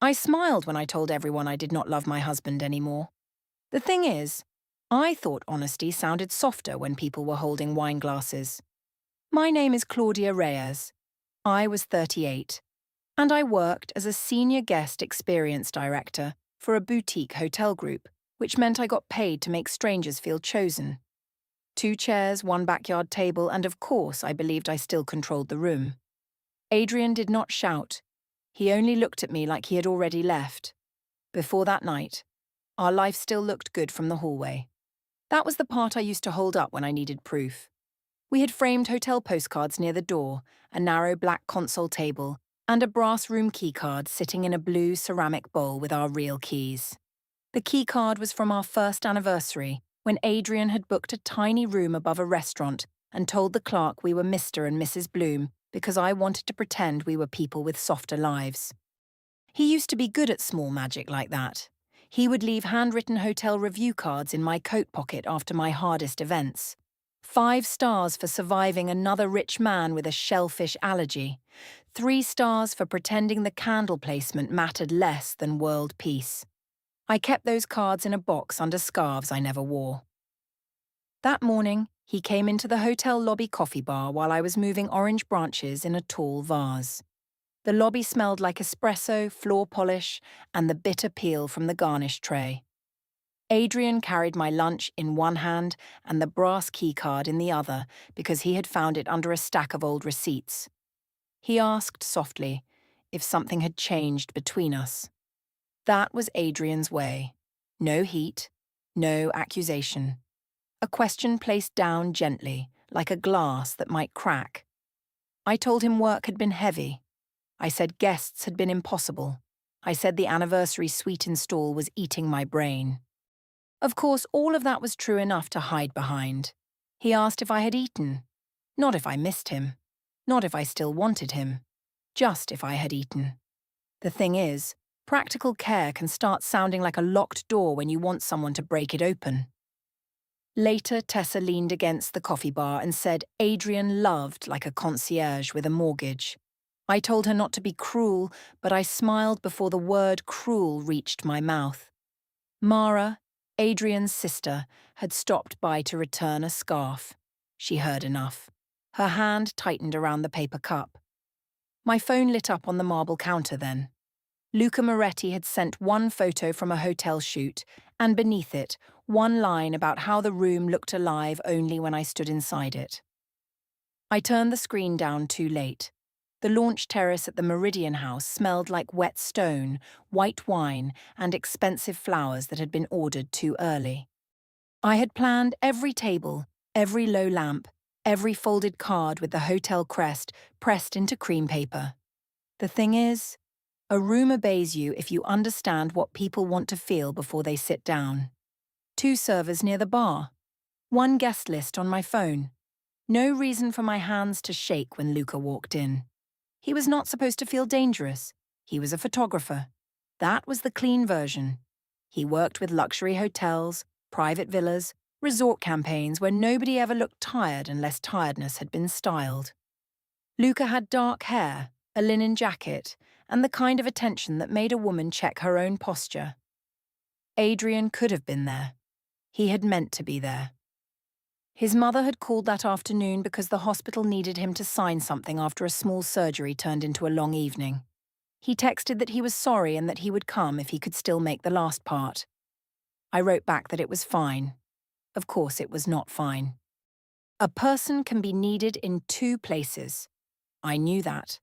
I smiled when I told everyone I did not love my husband anymore. The thing is, I thought honesty sounded softer when people were holding wine glasses. My name is Claudia Reyes. I was 38, and I worked as a senior guest experience director for a boutique hotel group, which meant I got paid to make strangers feel chosen. 2 chairs, one backyard table, and of course I believed I still controlled the room. Adrian did not shout. He only looked at me like he had already left. Before that night, our life still looked good from the hallway. That was the part I used to hold up when I needed proof. We had framed hotel postcards near the door, a narrow black console table, and a brass room keycard sitting in a blue ceramic bowl with our real keys. The keycard was from our first anniversary, when Adrian had booked a tiny room above a restaurant and told the clerk we were Mr. and Mrs. Bloom because I wanted to pretend we were people with softer lives. He used to be good at small magic like that. He would leave handwritten hotel review cards in my coat pocket after my hardest events. 5 stars for surviving another rich man with a shellfish allergy. 3 stars for pretending the candle placement mattered less than world peace. I kept those cards in a box under scarves I never wore. That morning, he came into the hotel lobby coffee bar while I was moving orange branches in a tall vase. The lobby smelled like espresso, floor polish, and the bitter peel from the garnish tray. Adrian carried my lunch in one hand and the brass keycard in the other because he had found it under a stack of old receipts. He asked softly if something had changed between us. That was Adrian's way. No heat, no accusation. A question placed down gently, like a glass that might crack. I told him work had been heavy. I said guests had been impossible. I said the anniversary suite install was eating my brain. Of course, all of that was true enough to hide behind. He asked if I had eaten. Not if I missed him. Not if I still wanted him. Just if I had eaten. The thing is, practical care can start sounding like a locked door when you want someone to break it open. Later, Tessa leaned against the coffee bar and said Adrian loved like a concierge with a mortgage. I told her not to be cruel, but I smiled before the word cruel reached my mouth. Mara, Adrian's sister, had stopped by to return a scarf. She heard enough. Her hand tightened around the paper cup. My phone lit up on the marble counter then. Luca Moretti had sent one photo from a hotel shoot, and beneath it, one line about how the room looked alive only when I stood inside it. I turned the screen down too late. The launch terrace at the Meridian House smelled like wet stone, white wine, and expensive flowers that had been ordered too early. I had planned every table, every low lamp, every folded card with the hotel crest pressed into cream paper. The thing is, a room obeys you if you understand what people want to feel before they sit down. 2 servers near the bar. 1 guest list on my phone. No reason for my hands to shake when Luca walked in. He was not supposed to feel dangerous. He was a photographer. That was the clean version. He worked with luxury hotels, private villas, resort campaigns where nobody ever looked tired unless tiredness had been styled. Luca had dark hair, a linen jacket, and the kind of attention that made a woman check her own posture. Adrian could have been there. He had meant to be there. His mother had called that afternoon because the hospital needed him to sign something after a small surgery turned into a long evening. He texted that he was sorry and that he would come if he could still make the last part. I wrote back that it was fine. Of course it was not fine. A person can be needed in 2 places. I knew that.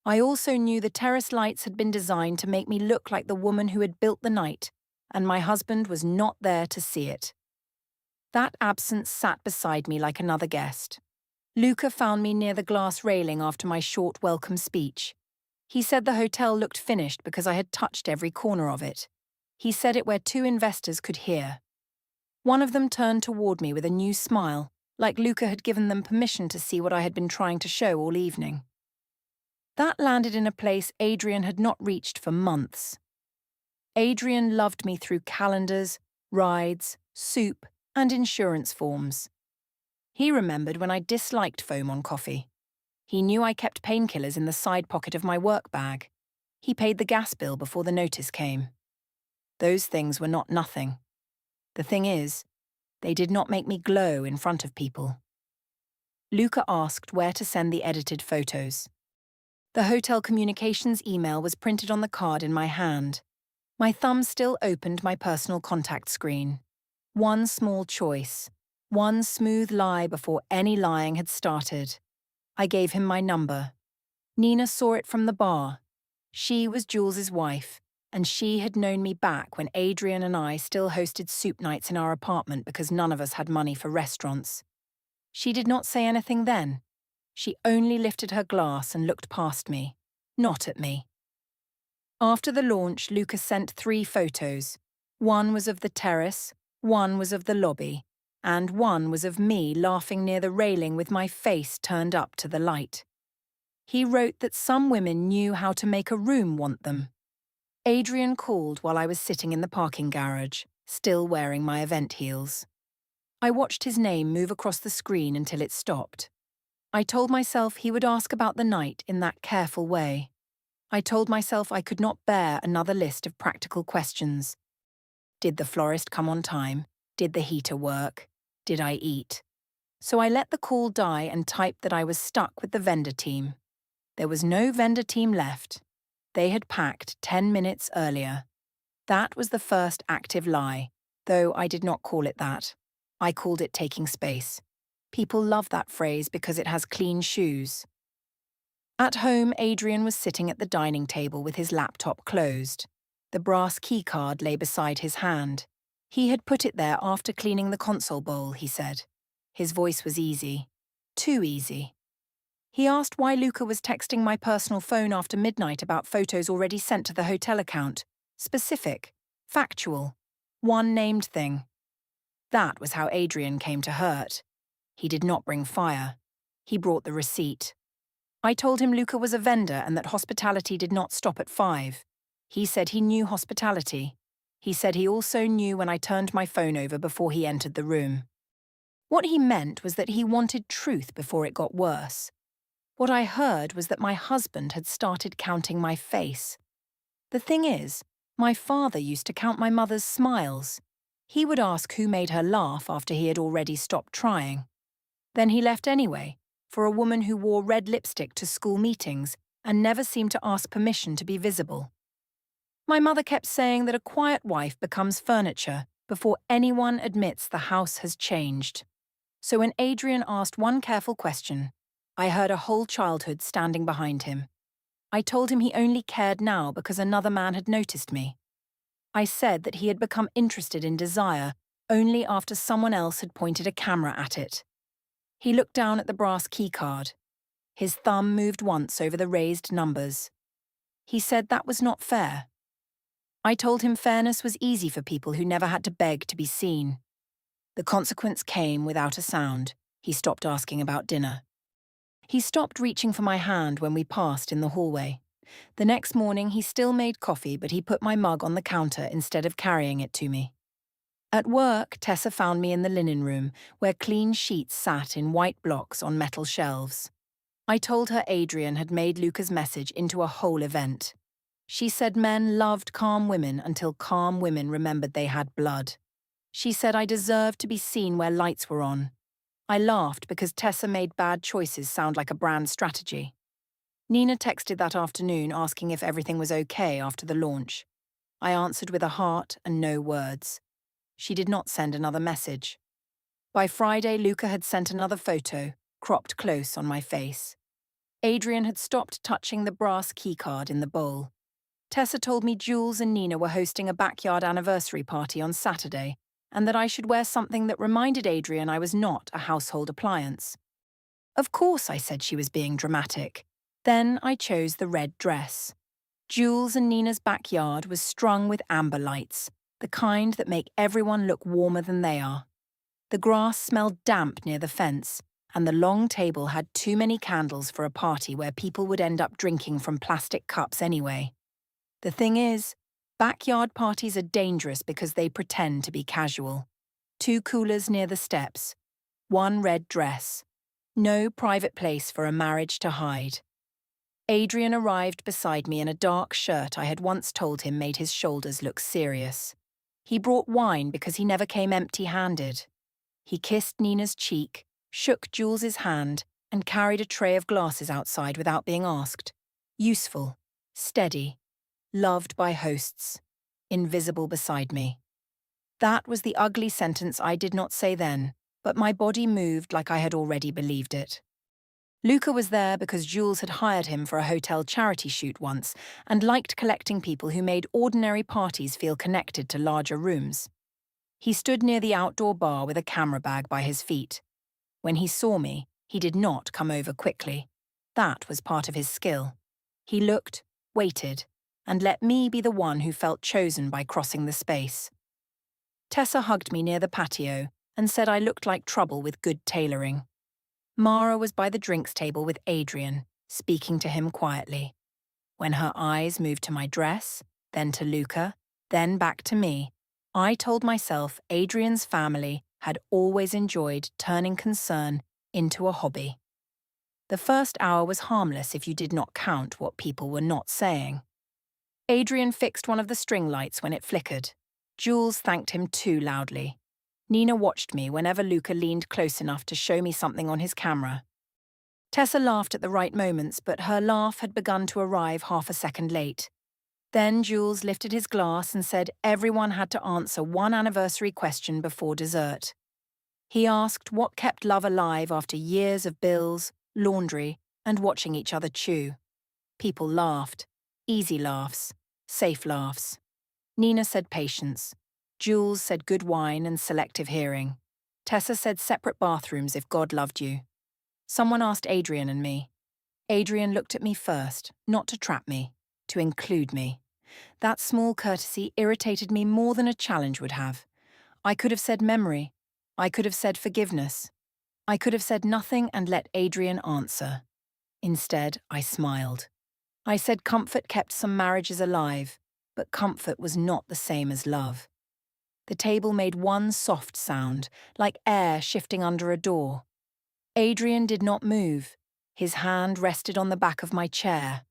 I also knew the terrace lights had been designed to make me look like the woman who had built the night, and my husband was not there to see it. That absence sat beside me like another guest. Luca found me near the glass railing after my short welcome speech. He said the hotel looked finished because I had touched every corner of it. He said it where 2 investors could hear. One of them turned toward me with a new smile, like Luca had given them permission to see what I had been trying to show all evening. That landed in a place Adrian had not reached for months. Adrian loved me through calendars, rides, soup, and insurance forms. He remembered when I disliked foam on coffee. He knew I kept painkillers in the side pocket of my work bag. He paid the gas bill before the notice came. Those things were not nothing. The thing is, they did not make me glow in front of people. Luca asked where to send the edited photos. The hotel communications email was printed on the card in my hand. My thumb still opened my personal contact screen. One small choice, one smooth lie before any lying had started. I gave him my number. Nina saw it from the bar. She was Jules's wife, and she had known me back when Adrian and I still hosted soup nights in our apartment because none of us had money for restaurants. She did not say anything then. She only lifted her glass and looked past me, not at me. After the launch, Lucas sent 3 photos. One was of the terrace, one was of the lobby, and one was of me laughing near the railing with my face turned up to the light. He wrote that some women knew how to make a room want them. Adrian called while I was sitting in the parking garage, still wearing my event heels. I watched his name move across the screen until it stopped. I told myself he would ask about the night in that careful way. I told myself I could not bear another list of practical questions. Did the florist come on time? Did the heater work? Did I eat? So I let the call die and typed that I was stuck with the vendor team. There was no vendor team left. They had packed 10 minutes earlier. That was the first active lie, though I did not call it that. I called it taking space. People love that phrase because it has clean shoes. At home, Adrian was sitting at the dining table with his laptop closed. The brass keycard lay beside his hand. He had put it there after cleaning the console bowl, he said. His voice was easy. Too easy. He asked why Luca was texting my personal phone after midnight about photos already sent to the hotel account. Specific. Factual. One named thing. That was how Adrian came to hurt. He did not bring fire. He brought the receipt. I told him Luca was a vendor and that hospitality did not stop at 5. He said he knew hospitality. He said he also knew when I turned my phone over before he entered the room. What he meant was that he wanted truth before it got worse. What I heard was that my husband had started counting my face. The thing is, my father used to count my mother's smiles. He would ask who made her laugh after he had already stopped trying. Then he left anyway, for a woman who wore red lipstick to school meetings and never seemed to ask permission to be visible. My mother kept saying that a quiet wife becomes furniture before anyone admits the house has changed. So when Adrian asked one careful question, I heard a whole childhood standing behind him. I told him he only cared now because another man had noticed me. I said that he had become interested in desire only after someone else had pointed a camera at it. He looked down at the brass keycard. His thumb moved once over the raised numbers. He said that was not fair. I told him fairness was easy for people who never had to beg to be seen. The consequence came without a sound. He stopped asking about dinner. He stopped reaching for my hand when we passed in the hallway. The next morning he still made coffee, but he put my mug on the counter instead of carrying it to me. At work, Tessa found me in the linen room, where clean sheets sat in white blocks on metal shelves. I told her Adrian had made Luca's message into a whole event. She said men loved calm women until calm women remembered they had blood. She said I deserved to be seen where lights were on. I laughed because Tessa made bad choices sound like a brand strategy. Nina texted that afternoon asking if everything was okay after the launch. I answered with a heart and no words. She did not send another message. By Friday, Luca had sent another photo, cropped close on my face. Adrian had stopped touching the brass keycard in the bowl. Tessa told me Jules and Nina were hosting a backyard anniversary party on Saturday, and that I should wear something that reminded Adrian I was not a household appliance. Of course, I said she was being dramatic. Then I chose the red dress. Jules and Nina's backyard was strung with amber lights, the kind that make everyone look warmer than they are. The grass smelled damp near the fence, and the long table had too many candles for a party where people would end up drinking from plastic cups anyway. The thing is, backyard parties are dangerous because they pretend to be casual. 2 coolers near the steps. 1 red dress. No private place for a marriage to hide. Adrian arrived beside me in a dark shirt I had once told him made his shoulders look serious. He brought wine because he never came empty-handed. He kissed Nina's cheek, shook Jules's hand, and carried a tray of glasses outside without being asked. Useful, steady, loved by hosts, invisible beside me. That was the ugly sentence I did not say then, but my body moved like I had already believed it. Luca was there because Jules had hired him for a hotel charity shoot once and liked collecting people who made ordinary parties feel connected to larger rooms. He stood near the outdoor bar with a camera bag by his feet. When he saw me, he did not come over quickly. That was part of his skill. He looked, waited, and let me be the one who felt chosen by crossing the space. Tessa hugged me near the patio and said I looked like trouble with good tailoring. Mara was by the drinks table with Adrian, speaking to him quietly. When her eyes moved to my dress, then to Luca, then back to me, I told myself Adrian's family had always enjoyed turning concern into a hobby. The first hour was harmless if you did not count what people were not saying. Adrian fixed one of the string lights when it flickered. Jules thanked him too loudly. Nina watched me whenever Luca leaned close enough to show me something on his camera. Tessa laughed at the right moments, but her laugh had begun to arrive half a second late. Then Jules lifted his glass and said everyone had to answer one anniversary question before dessert. He asked what kept love alive after years of bills, laundry, and watching each other chew. People laughed. Easy laughs. Safe laughs. Nina said patience. Jules said good wine and selective hearing. Tessa said separate bathrooms if God loved you. Someone asked Adrian and me. Adrian looked at me first, not to trap me, to include me. That small courtesy irritated me more than a challenge would have. I could have said memory. I could have said forgiveness. I could have said nothing and let Adrian answer. Instead, I smiled. I said comfort kept some marriages alive, but comfort was not the same as love. The table made one soft sound, like air shifting under a door. Adrian did not move. His hand rested on the back of my chair.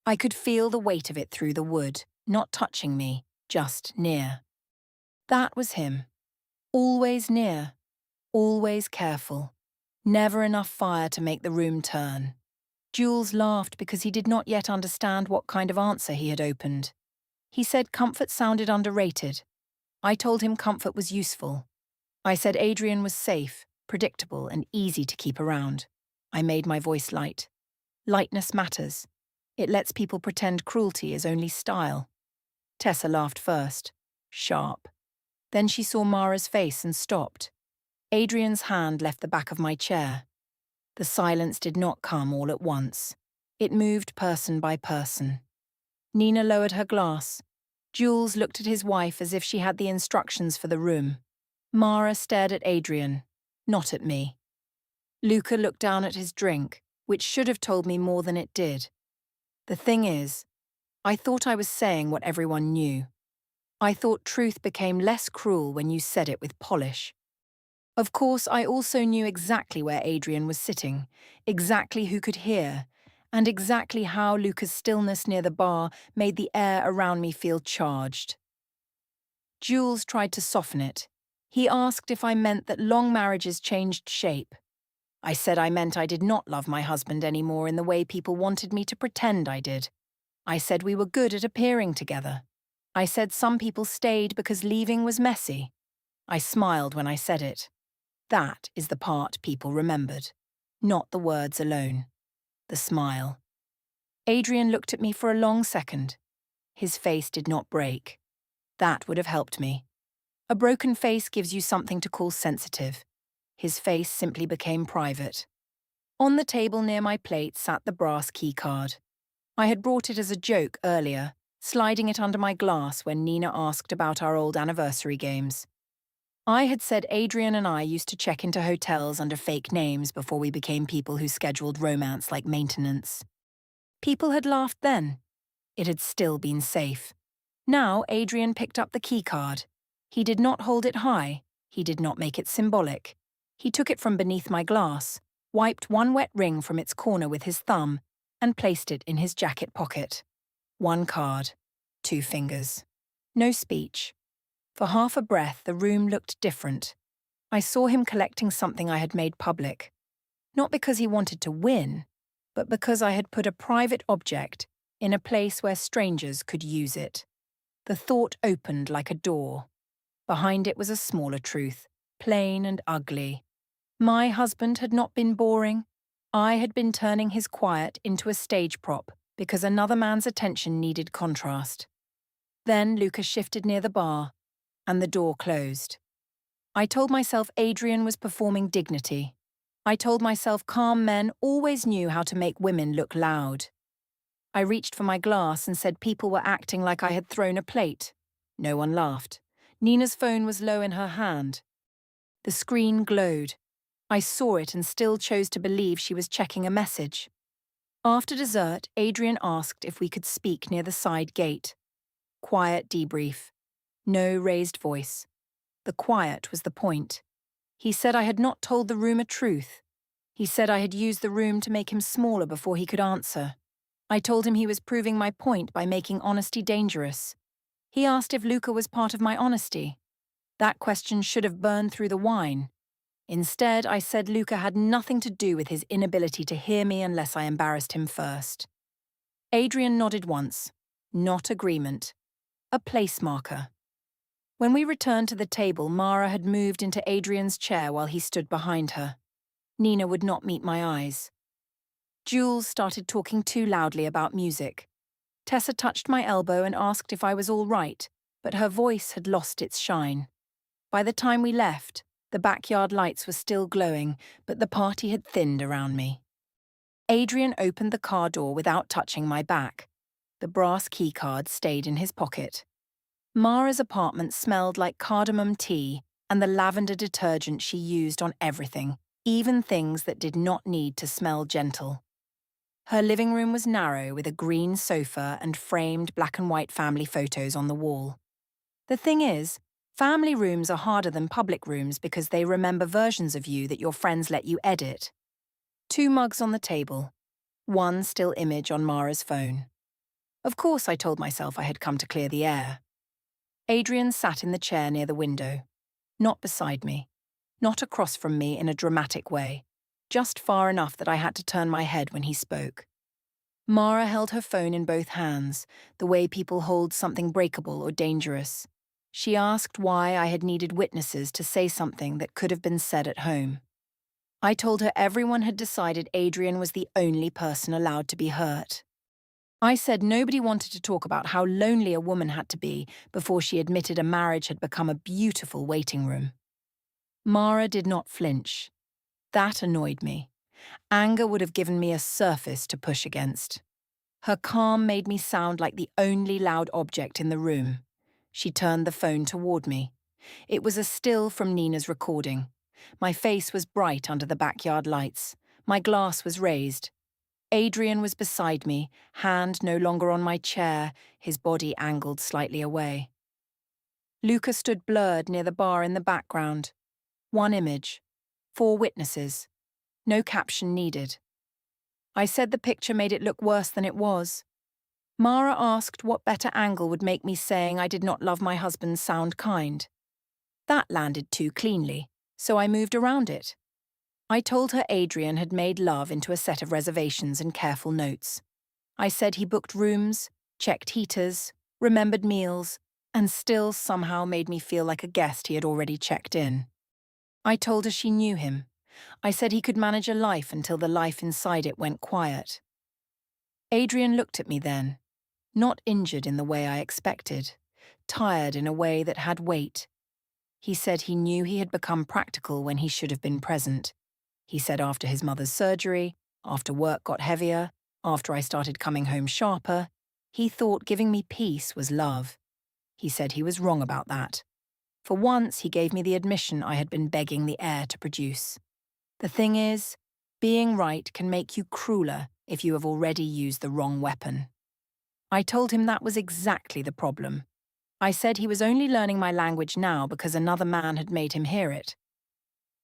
I could feel the weight of it through the wood, not touching me, just near. That was him. Always near. Always careful. Never enough fire to make the room turn. Jules laughed because he did not yet understand what kind of answer he had opened. He said comfort sounded underrated. I told him comfort was useful. I said Adrian was safe, predictable, and easy to keep around. I made my voice light. Lightness matters. It lets people pretend cruelty is only style. Tessa laughed first. Sharp. Then she saw Mara's face and stopped. Adrian's hand left the back of my chair. The silence did not come all at once. It moved person by person. Nina lowered her glass. Jules looked at his wife as if she had the instructions for the room. Mara stared at Adrian, not at me. Luca looked down at his drink, which should have told me more than it did. The thing is, I thought I was saying what everyone knew. I thought truth became less cruel when you said it with polish. Of course, I also knew exactly where Adrian was sitting, exactly who could hear, and exactly how Luca's stillness near the bar made the air around me feel charged. Jules tried to soften it. He asked if I meant that long marriages changed shape. I said I meant I did not love my husband anymore in the way people wanted me to pretend I did. I said we were good at appearing together. I said some people stayed because leaving was messy. I smiled when I said it. That is the part people remembered, not the words alone. The smile. Adrian looked at me for a long second. His face did not break. That would have helped me. A broken face gives you something to call sensitive. His face simply became private. On the table near my plate sat the brass keycard. I had brought it as a joke earlier, sliding it under my glass when Nina asked about our old anniversary games. I had said Adrian and I used to check into hotels under fake names before we became people who scheduled romance like maintenance. People had laughed then. It had still been safe. Now Adrian picked up the keycard. He did not hold it high. He did not make it symbolic. He took it from beneath my glass, wiped one wet ring from its corner with his thumb, and placed it in his jacket pocket. One card, 2 fingers. No speech. For half a breath, the room looked different. I saw him collecting something I had made public. Not because he wanted to win, but because I had put a private object in a place where strangers could use it. The thought opened like a door. Behind it was a smaller truth, plain and ugly. My husband had not been boring. I had been turning his quiet into a stage prop because another man's attention needed contrast. Then Lucas shifted near the bar, and the door closed. I told myself Adrian was performing dignity. I told myself calm men always knew how to make women look loud. I reached for my glass and said people were acting like I had thrown a plate. No one laughed. Nina's phone was low in her hand. The screen glowed. I saw it and still chose to believe she was checking a message. After dessert, Adrian asked if we could speak near the side gate. Quiet debrief. No raised voice. The quiet was the point. He said I had not told the room a truth. He said I had used the room to make him smaller before he could answer. I told him he was proving my point by making honesty dangerous. He asked if Luca was part of my honesty. That question should have burned through the wine. Instead, I said Luca had nothing to do with his inability to hear me unless I embarrassed him first. Adrian nodded once. Not agreement. A place marker. When we returned to the table, Mara had moved into Adrian's chair while he stood behind her. Nina would not meet my eyes. Jules started talking too loudly about music. Tessa touched my elbow and asked if I was all right, but her voice had lost its shine. By the time we left, the backyard lights were still glowing, but the party had thinned around me. Adrian opened the car door without touching my back. The brass keycard stayed in his pocket. Mara's apartment smelled like cardamom tea and the lavender detergent she used on everything, even things that did not need to smell gentle. Her living room was narrow with a green sofa and framed black and white family photos on the wall. The thing is, family rooms are harder than public rooms because they remember versions of you that your friends let you edit. 2 mugs on the table. 1 still image on Mara's phone. Of course I told myself I had come to clear the air. Adrian sat in the chair near the window. Not beside me. Not across from me in a dramatic way. Just far enough that I had to turn my head when he spoke. Mara held her phone in both hands, the way people hold something breakable or dangerous. She asked why I had needed witnesses to say something that could have been said at home. I told her everyone had decided Adrian was the only person allowed to be hurt. I said nobody wanted to talk about how lonely a woman had to be before she admitted a marriage had become a beautiful waiting room. Mara did not flinch. That annoyed me. Anger would have given me a surface to push against. Her calm made me sound like the only loud object in the room. She turned the phone toward me. It was a still from Nina's recording. My face was bright under the backyard lights. My glass was raised. Adrian was beside me, hand no longer on my chair, his body angled slightly away. Luca stood blurred near the bar in the background. 1 image. 4 witnesses. No caption needed. I said the picture made it look worse than it was. Mara asked what better angle would make me saying I did not love my husband sound kind. That landed too cleanly, so I moved around it. I told her Adrian had made love into a set of reservations and careful notes. I said he booked rooms, checked heaters, remembered meals, and still somehow made me feel like a guest he had already checked in. I told her she knew him. I said he could manage a life until the life inside it went quiet. Adrian looked at me then, not injured in the way I expected, tired in a way that had weight. He said he knew he had become practical when he should have been present. He said after his mother's surgery, after work got heavier, after I started coming home sharper, he thought giving me peace was love. He said he was wrong about that. For once, he gave me the admission I had been begging the air to produce. The thing is, being right can make you crueler if you have already used the wrong weapon. I told him that was exactly the problem. I said he was only learning my language now because another man had made him hear it.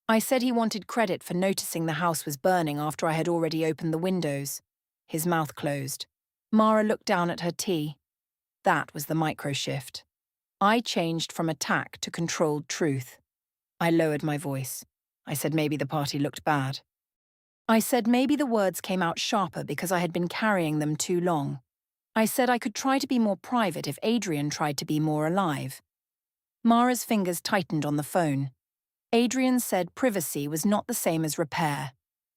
I said he wanted credit for noticing the house was burning after I had already opened the windows. His mouth closed. Mara looked down at her tea. That was the micro-shift. I changed from attack to controlled truth. I lowered my voice. I said maybe the party looked bad. I said maybe the words came out sharper because I had been carrying them too long. I said I could try to be more private if Adrian tried to be more alive. Mara's fingers tightened on the phone. Adrian said privacy was not the same as repair.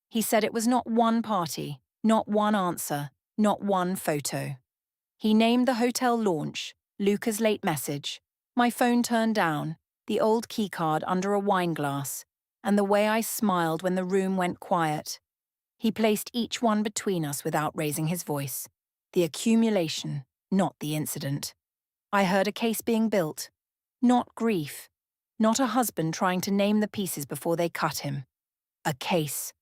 He said it was not one party, not one answer, not one photo. He named the hotel launch, Luca's late message, my phone turned down, the old keycard under a wine glass, and the way I smiled when the room went quiet. He placed each one between us without raising his voice. The accumulation, not the incident. I heard a case being built, not grief, not a husband trying to name the pieces before they cut him. A case.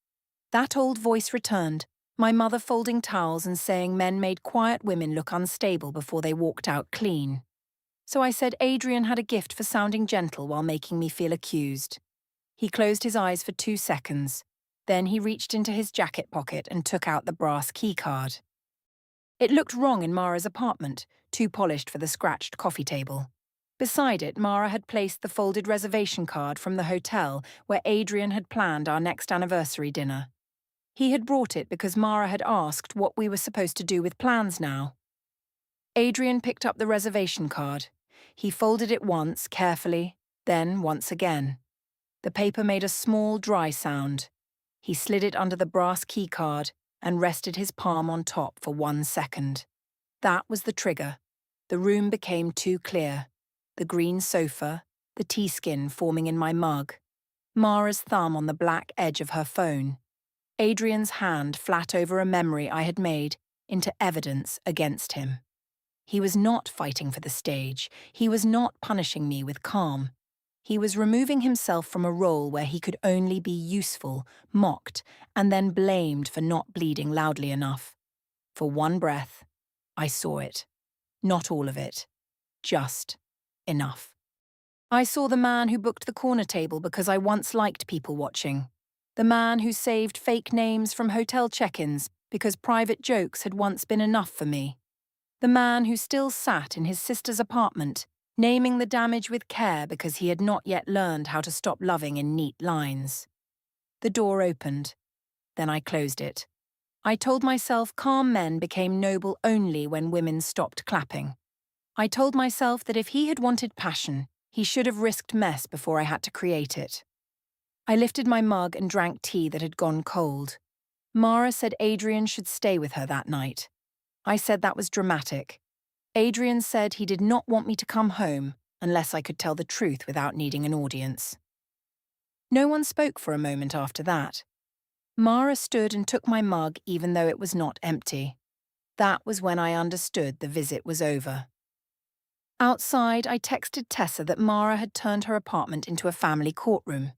That old voice returned, my mother folding towels and saying men made quiet women look unstable before they walked out clean. So I said Adrian had a gift for sounding gentle while making me feel accused. He closed his eyes for 2 seconds. Then he reached into his jacket pocket and took out the brass keycard. It looked wrong in Mara's apartment, too polished for the scratched coffee table. Beside it, Mara had placed the folded reservation card from the hotel where Adrian had planned our next anniversary dinner. He had brought it because Mara had asked what we were supposed to do with plans now. Adrian picked up the reservation card. He folded it once, carefully, then once again. The paper made a small, dry sound. He slid it under the brass keycard and rested his palm on top for 1 second. That was the trigger. The room became too clear. The green sofa, the tea skin forming in my mug, Mara's thumb on the black edge of her phone, Adrian's hand flat over a memory I had made into evidence against him. He was not fighting for the stage. He was not punishing me with calm. He was removing himself from a role where he could only be useful, mocked, and then blamed for not bleeding loudly enough. For one breath, I saw it. Not all of it. Just enough. I saw the man who booked the corner table because I once liked people watching. The man who saved fake names from hotel check-ins because private jokes had once been enough for me. The man who still sat in his sister's apartment, naming the damage with care because he had not yet learned how to stop loving in neat lines. The door opened. Then I closed it. I told myself calm men became noble only when women stopped clapping. I told myself that if he had wanted passion, he should have risked mess before I had to create it. I lifted my mug and drank tea that had gone cold. Mara said Adrian should stay with her that night. I said that was dramatic. Adrian said he did not want me to come home unless I could tell the truth without needing an audience. No one spoke for a moment after that. Mara stood and took my mug even though it was not empty. That was when I understood the visit was over. Outside, I texted Tessa that Mara had turned her apartment into a family courtroom.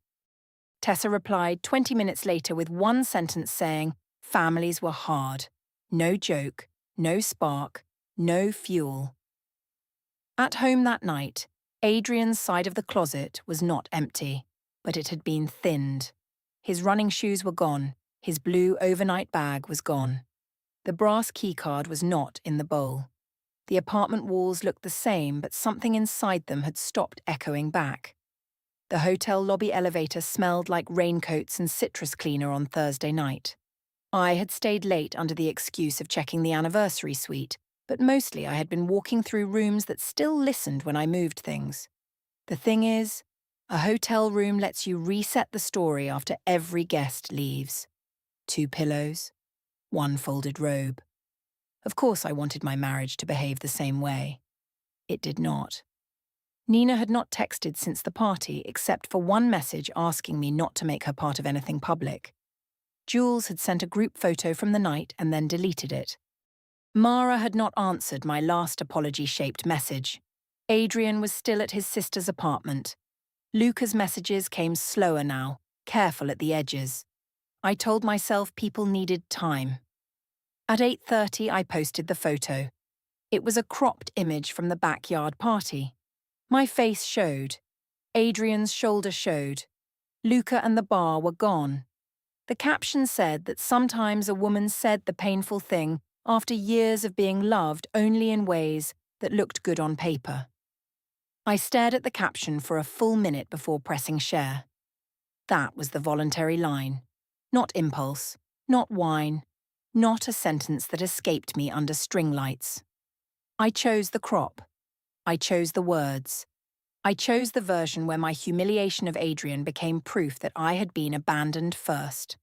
Tessa replied 20 minutes later with one sentence saying, families were hard. No joke, no spark, no fuel. At home that night, Adrian's side of the closet was not empty, but it had been thinned. His running shoes were gone, his blue overnight bag was gone. The brass keycard was not in the bowl. The apartment walls looked the same, but something inside them had stopped echoing back. The hotel lobby elevator smelled like raincoats and citrus cleaner on Thursday night. I had stayed late under the excuse of checking the anniversary suite, but mostly I had been walking through rooms that still listened when I moved things. The thing is, a hotel room lets you reset the story after every guest leaves. 2 pillows, 1 folded robe. Of course I wanted my marriage to behave the same way. It did not. Nina had not texted since the party except for one message asking me not to make her part of anything public. Jules had sent a group photo from the night and then deleted it. Mara had not answered my last apology-shaped message. Adrian was still at his sister's apartment. Luca's messages came slower now, careful at the edges. I told myself people needed time. At 8:30, I posted the photo. It was a cropped image from the backyard party. My face showed. Adrian's shoulder showed. Luca and the bar were gone. The caption said that sometimes a woman said the painful thing after years of being loved only in ways that looked good on paper. I stared at the caption for a full minute before pressing share. That was the voluntary line. Not impulse, not whine, not a sentence that escaped me under string lights. I chose the crop. I chose the words. I chose the version where my humiliation of Adrian became proof that I had been abandoned first.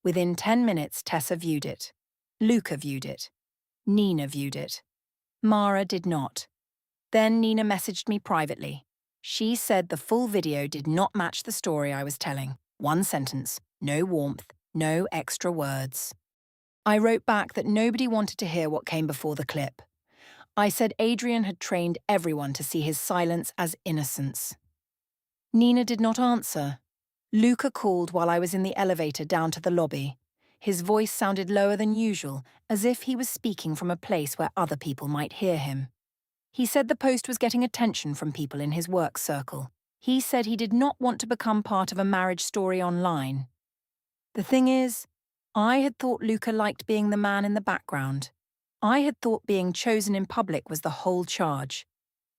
Within 10 minutes, Tessa viewed it. Luca viewed it. Nina viewed it. Mara did not. Then Nina messaged me privately. She said the full video did not match the story I was telling. One sentence, no warmth, no extra words. I wrote back that nobody wanted to hear what came before the clip. I said Adrian had trained everyone to see his silence as innocence. Nina did not answer. Luca called while I was in the elevator down to the lobby. His voice sounded lower than usual, as if he was speaking from a place where other people might hear him. He said the post was getting attention from people in his work circle. He said he did not want to become part of a marriage story online. The thing is, I had thought Luca liked being the man in the background. I had thought being chosen in public was the whole charge.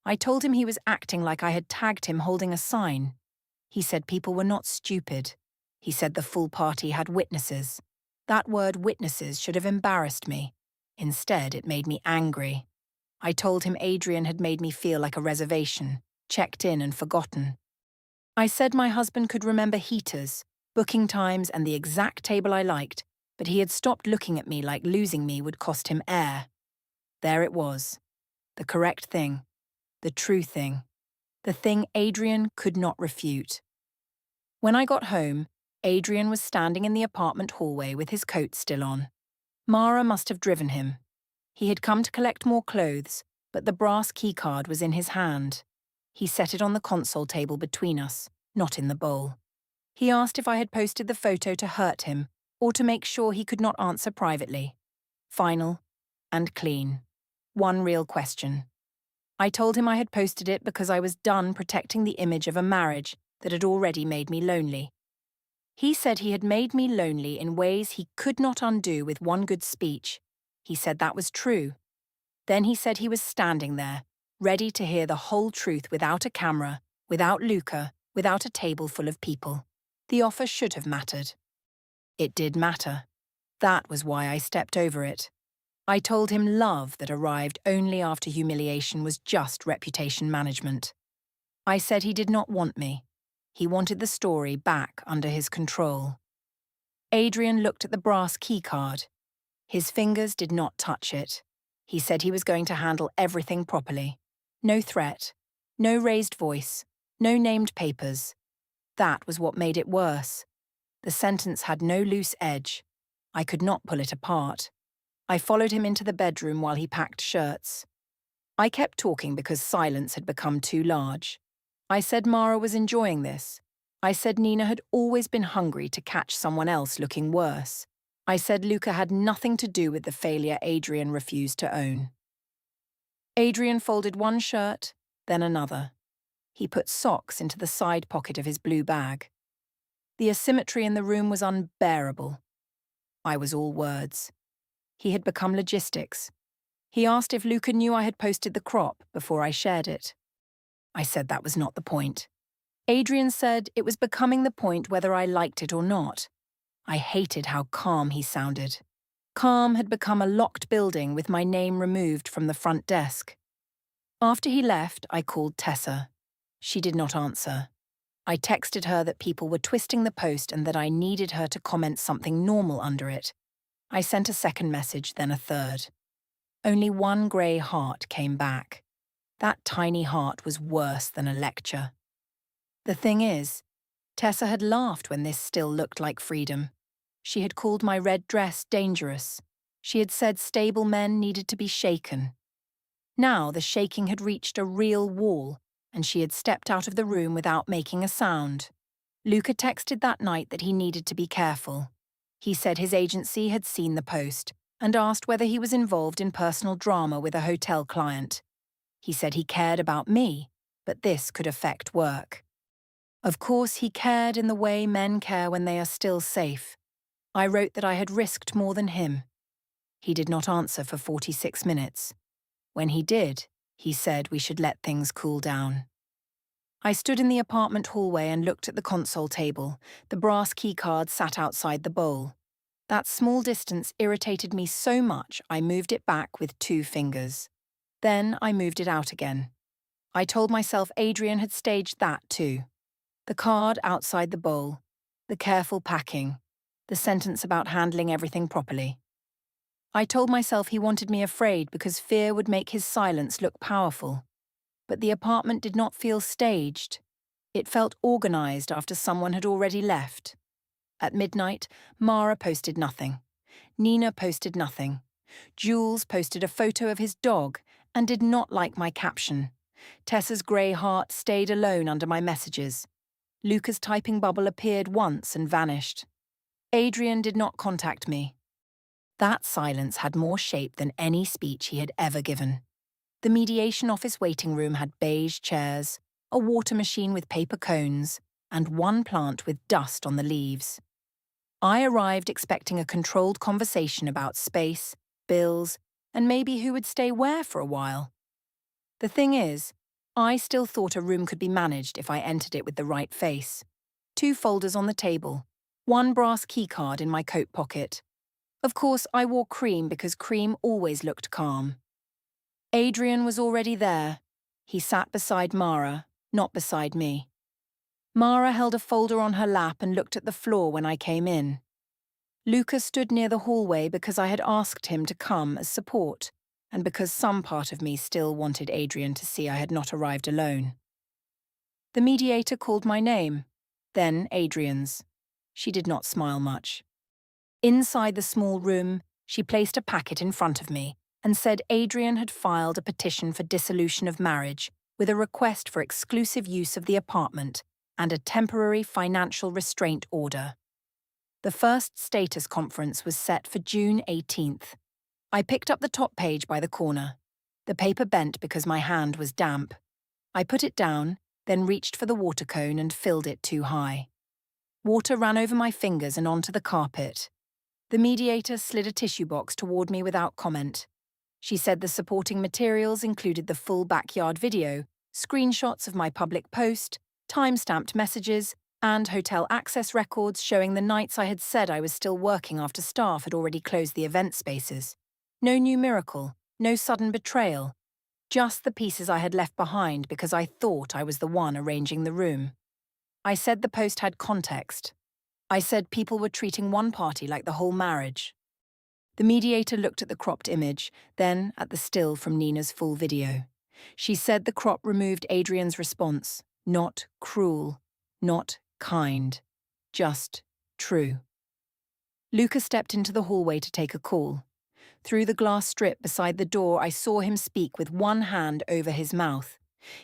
I told him he was acting like I had tagged him holding a sign. He said people were not stupid. He said the full party had witnesses. That word witnesses should have embarrassed me. Instead, it made me angry. I told him Adrian had made me feel like a reservation, checked in and forgotten. I said my husband could remember heaters, booking times and the exact table I liked, but he had stopped looking at me like losing me would cost him air. There it was. The correct thing. The true thing. The thing Adrian could not refute. When I got home, Adrian was standing in the apartment hallway with his coat still on. Mara must have driven him. He had come to collect more clothes, but the brass keycard was in his hand. He set it on the console table between us, not in the bowl. He asked if I had posted the photo to hurt him or to make sure he could not answer privately. Final and clean. One real question. I told him I had posted it because I was done protecting the image of a marriage that had already made me lonely. He said he had made me lonely in ways he could not undo with one good speech. He said that was true. Then he said he was standing there, ready to hear the whole truth without a camera, without Luca, without a table full of people. The offer should have mattered. It did matter. That was why I stepped over it. I told him love that arrived only after humiliation was just reputation management. I said he did not want me. He wanted the story back under his control. Adrian looked at the brass keycard. His fingers did not touch it. He said he was going to handle everything properly. No threat, no raised voice, no named papers. That was what made it worse. The sentence had no loose edge. I could not pull it apart. I followed him into the bedroom while he packed shirts. I kept talking because silence had become too large. I said Mara was enjoying this. I said Nina had always been hungry to catch someone else looking worse. I said Luca had nothing to do with the failure Adrian refused to own. Adrian folded one shirt, then another. He put socks into the side pocket of his blue bag. The asymmetry in the room was unbearable. I was all words. He had become logistics. He asked if Luca knew I had posted the crop before I shared it. I said that was not the point. Adrian said it was becoming the point whether I liked it or not. I hated how calm he sounded. Calm had become a locked building with my name removed from the front desk. After he left, I called Tessa. She did not answer. I texted her that people were twisting the post and that I needed her to comment something normal under it. I sent a second message, then a third. Only one grey heart came back. That tiny heart was worse than a lecture. The thing is, Tessa had laughed when this still looked like freedom. She had called my red dress dangerous. She had said stable men needed to be shaken. Now the shaking had reached a real wall, and she had stepped out of the room without making a sound. Luca texted that night that he needed to be careful. He said his agency had seen the post and asked whether he was involved in personal drama with a hotel client. He said he cared about me, but this could affect work. Of course, he cared in the way men care when they are still safe. I wrote that I had risked more than him. He did not answer for 46 minutes. When he did, he said we should let things cool down. I stood in the apartment hallway and looked at the console table. The brass keycard sat outside the bowl. That small distance irritated me so much I moved it back with 2 fingers. Then I moved it out again. I told myself Adrian had staged that too. The card outside the bowl, the careful packing, the sentence about handling everything properly. I told myself he wanted me afraid because fear would make his silence look powerful. But the apartment did not feel staged. It felt organized after someone had already left. At midnight, Mara posted nothing. Nina posted nothing. Jules posted a photo of his dog and did not like my caption. Tessa's grey heart stayed alone under my messages. Luca's typing bubble appeared once and vanished. Adrian did not contact me. That silence had more shape than any speech he had ever given. The mediation office waiting room had beige chairs, a water machine with paper cones, and one plant with dust on the leaves. I arrived expecting a controlled conversation about space, bills, and maybe who would stay where for a while. The thing is, I still thought a room could be managed if I entered it with the right face. 2 folders on the table, 1 brass keycard in my coat pocket. Of course, I wore cream because cream always looked calm. Adrian was already there. He sat beside Mara, not beside me. Mara held a folder on her lap and looked at the floor when I came in. Luca stood near the hallway because I had asked him to come as support, and because some part of me still wanted Adrian to see I had not arrived alone. The mediator called my name, then Adrian's. She did not smile much. Inside the small room, she placed a packet in front of me and said Adrian had filed a petition for dissolution of marriage with a request for exclusive use of the apartment and a temporary financial restraint order. The first status conference was set for June 18th. I picked up the top page by the corner. The paper bent because my hand was damp. I put it down, then reached for the water cone and filled it too high. Water ran over my fingers and onto the carpet. The mediator slid a tissue box toward me without comment. She said the supporting materials included the full backyard video, screenshots of my public post, time-stamped messages, and hotel access records showing the nights I had said I was still working after staff had already closed the event spaces. No new miracle, no sudden betrayal, just the pieces I had left behind because I thought I was the one arranging the room. I said the post had context. I said people were treating one party like the whole marriage. The mediator looked at the cropped image, then at the still from Nina's full video. She said the crop removed Adrian's response, not cruel, not kind, just true. Luca stepped into the hallway to take a call. Through the glass strip beside the door, I saw him speak with one hand over his mouth.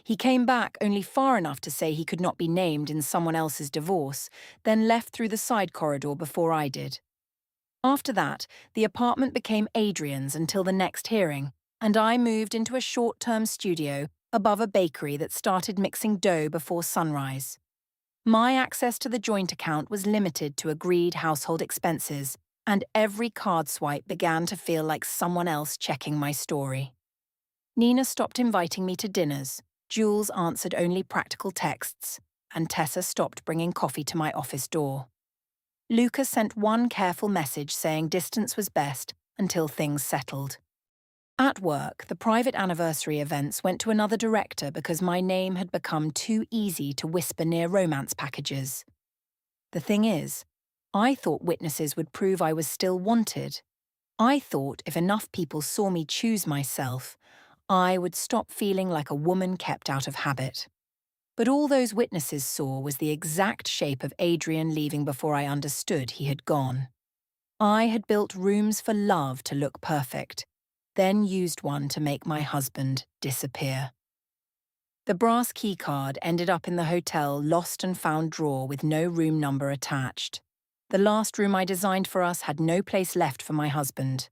He came back only far enough to say he could not be named in someone else's divorce, then left through the side corridor before I did. After that, the apartment became Adrian's until the next hearing, and I moved into a short-term studio above a bakery that started mixing dough before sunrise. My access to the joint account was limited to agreed household expenses, and every card swipe began to feel like someone else checking my story. Nina stopped inviting me to dinners, Jules answered only practical texts, and Tessa stopped bringing coffee to my office door. Luca sent one careful message saying distance was best until things settled. At work, the private anniversary events went to another director because my name had become too easy to whisper near romance packages. The thing is, I thought witnesses would prove I was still wanted. I thought if enough people saw me choose myself, I would stop feeling like a woman kept out of habit. But all those witnesses saw was the exact shape of Adrian leaving before I understood he had gone. I had built rooms for love to look perfect, then used one to make my husband disappear. The brass keycard ended up in the hotel lost and found drawer with no room number attached. The last room I designed for us had no place left for my husband.